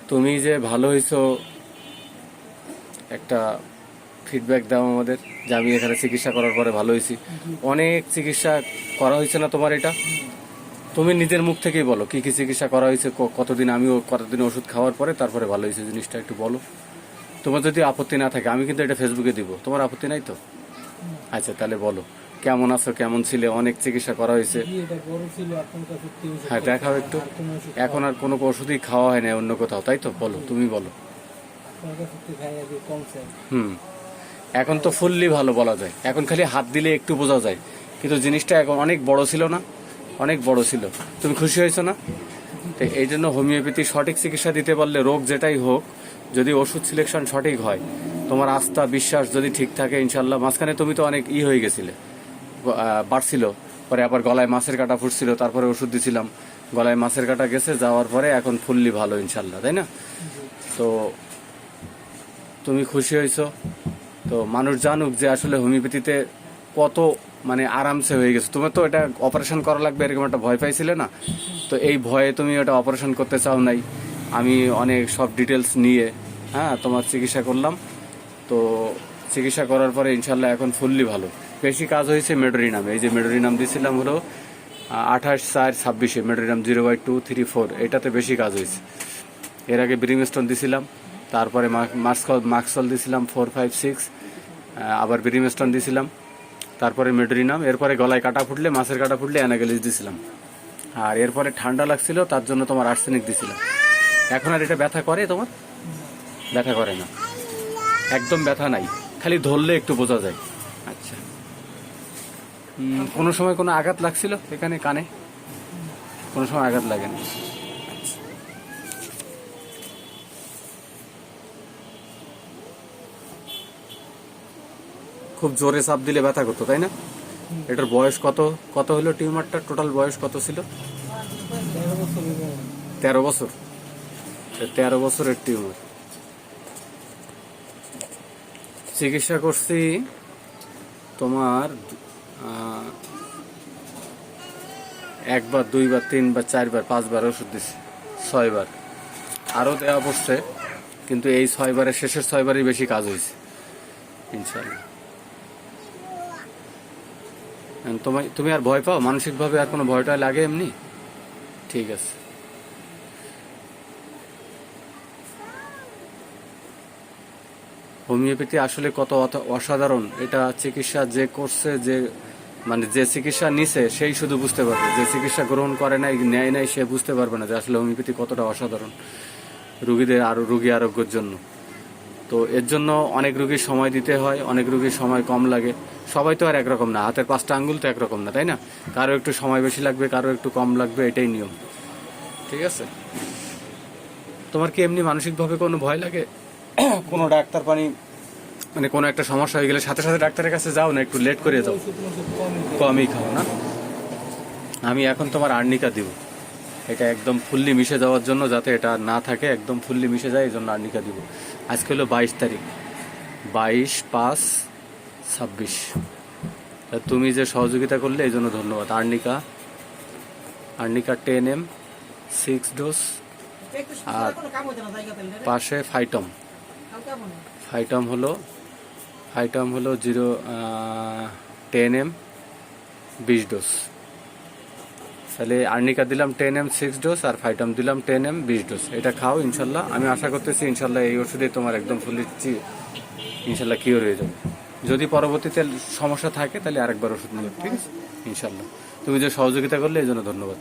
তুমি যে ভালো হইছো একটা ফিডব্যাক দাও আমাদের, যে আমি এখানে চিকিৎসা করার পরে ভালো হয়েছি। অনেক চিকিৎসা করা হয়েছে না তোমার? এটা তুমি নিজের মুখ থেকেই বলো কি কি চিকিৎসা করা হয়েছে, কতদিন, আমিও কতদিন ওষুধ খাওয়ার পরে তারপরে ভালো হয়েছে, জিনিসটা একটু বলো। তোমার যদি আপত্তি না থাকে, আমি কিন্তু এটা ফেসবুকে দিব, তোমার আপত্তি নাই তো? আচ্ছা তাহলে বলো কেমন আছো, কেমন ছিলে? অনেক চিকিৎসা করা হয়েছে। হ্যাঁ দেখাও একটু। এখন আর কোনো ওষুধই খাওয়া হয় না অন্য কোথাও, তাই তো? বলো, তুমি বলো। এখন তো ফুললি ভালো বলা যায়, এখন খালি হাত দিলে একটু বোঝা যায়, কিন্তু জিনিসটা এখন অনেক বড় ছিল না? অনেক বড় ছিল। তুমি খুশি হয়েছো না? তো এই জন্য হোমিওপ্যাথি সঠিক চিকিৎসা দিতে পারলে, রোগ যেটাই হোক, যদি ওষুধ সিলেকশন সঠিক হয়, তোমার আস্থা বিশ্বাস যদি ঠিক থাকে, ইনশাল্লাহ। মাঝখানে তুমি তো অনেক হয়ে গেছিলে, বাড়ছিল, পরে আবার গলায় মাছের কাঁটা ফুটছিল, তারপরে ওষুধ দিছিলাম, গলায় মাছের কাঁটা গেছে, যাওয়ার পরে এখন ফুললি ভালো ইনশাল্লাহ, তাই না? তো তুমি খুশি হয়েছো তো মানুষ জানুক যে আসলে হোমিওপ্যাথিতে কত মানে আরামসে হয়ে গেছে। তোমার তো এটা অপারেশন করা লাগবে এরকম একটা ভয় পাইছিলে না? তো এই ভয়ে তুমি ওটা অপারেশন করতে চাও নাই। আমি অনেক সব ডিটেলস নিয়ে তোমার চিকিৎসা করলাম। তো চিকিৎসা করার পরে ইনশাল্লাহ এখন ফুললি ভালো। বেশি কাজ হয়েছে মেডোরিনামে। এই যে মেডোরিনাম দিয়েছিলাম হলো 28/4/26 মেডোরিনাম 0/234, এটাতে বেশি কাজ হয়েছে। এর আগে ব্রিমস্টোন দিছিলাম, তারপরে মাক্সল দিছিলাম 4-5-6, আবার ব্রিমস্টোন দিছিলাম, তারপরে মেডোরিনাম, এরপরে গলায় কাটা ফুটলে, মাছের কাটা ফুটলে অ্যানাগেলিস দিছিলাম, আর এরপরে ঠান্ডা লাগছিল তার জন্য তোমার আর্সেনিক দিছিলাম। এখন আর এটা ব্যথা করে? তোমার ব্যথা করে না, একদম ব্যথা নাই, খালি ধরলে একটু বোঝা যায়। আচ্ছা, কোনো সময় কোনো আঘাত লাগছিল এখানে কানে? কোনো সময় আঘাত লাগেনি? খুব জোরে চাপ দিলে ব্যথা করতো, তাই না? এটার বয়স কত হলো? টিউমারটার টোটাল বয়স কত ছিল? 13 বছর। 13 বছরের টিউমার। চিকিৎসা করছি তোমার 1 বার 2 বার 3 বার 4 বার 5 বার ওষুধ দিছি, 6 বার আরো দেওয়া পড়ছে, কিন্তু এই 6 বারের শেষের 6 বারই বেশি কাজ হয়েছে ইনশাল্লাহ। তুমি আর ভয় পাও মানসিকভাবে? আর কোনো ভয়টা লাগে এমনি? ঠিক আছে। হোমিওপ্যাথি আসলে কত অসাধারণ। এটা চিকিৎসা যে করছে, যে মানে যে চিকিৎসা নিছে সেই শুধু বুঝতে পারবে, যে চিকিৎসা গ্রহণ করে নাই, নেয় নাই, সে বুঝতে পারবে না যে আসলে হোমিওপ্যাথি কতটা অসাধারণ রুগীদের আরো রুগী আরোগ্যের জন্য। তো এর জন্য অনেক রুগীর সময় দিতে হয়, অনেক রুগীর সময় কম লাগে। সবাই তো আর একরকম না, হাতের 5টা আঙ্গুল তো একরকম না, তাই না? কারো একটু সময় বেশি লাগবে, কারো একটু কম লাগবে, এটাই নিয়ম। ঠিক আছে। তোমার কি এমনি মানসিকভাবে কোনো ভয় লাগে? কোনো ডাক্তার মানে কোনো একটা সমস্যা হয়ে গেলে সাথে সাথে ডাক্তারের কাছে যাও না, একটু লেট করে যাও? কমই খাও না? আমি এখন তোমার আর্নিকা দিব, এটা একদম ফুললি মিশে যাওয়ার জন্য, যাতে এটা না থাকে, একদম ফুললি মিশে যায়, এই জন্য আর্নিকা দিব। আজকে হলো 22 তারিখ, 22/5/26। তুমি যে সহযোগিতা করলে এই জন্য ধন্যবাদ। আর্নিকা 10 ml 6 ডোজ, আর পাশে ফাইটম হলো 10 ml 20 ডোজ। তাহলে আর্নিকা দিলাম 10 ml 6 ডোজ, আর ফাইটম দিলাম 10 ml 20 ডোজ। এটা খাও ইনশাল্লাহ। আমি আশা করতেছি ইনশাল্লাহ এই ওষুধে তোমার একদম ফুললি ইনশাল্লাহ কিওর হয়ে যাবে। যদি পরবর্তীতে সমস্যা থাকে তাহলে আরেকবার ওষুধ নিও, ঠিক আছে ইনশাল্লাহ। তুমি যে সহযোগিতা করলে এই জন্য ধন্যবাদ।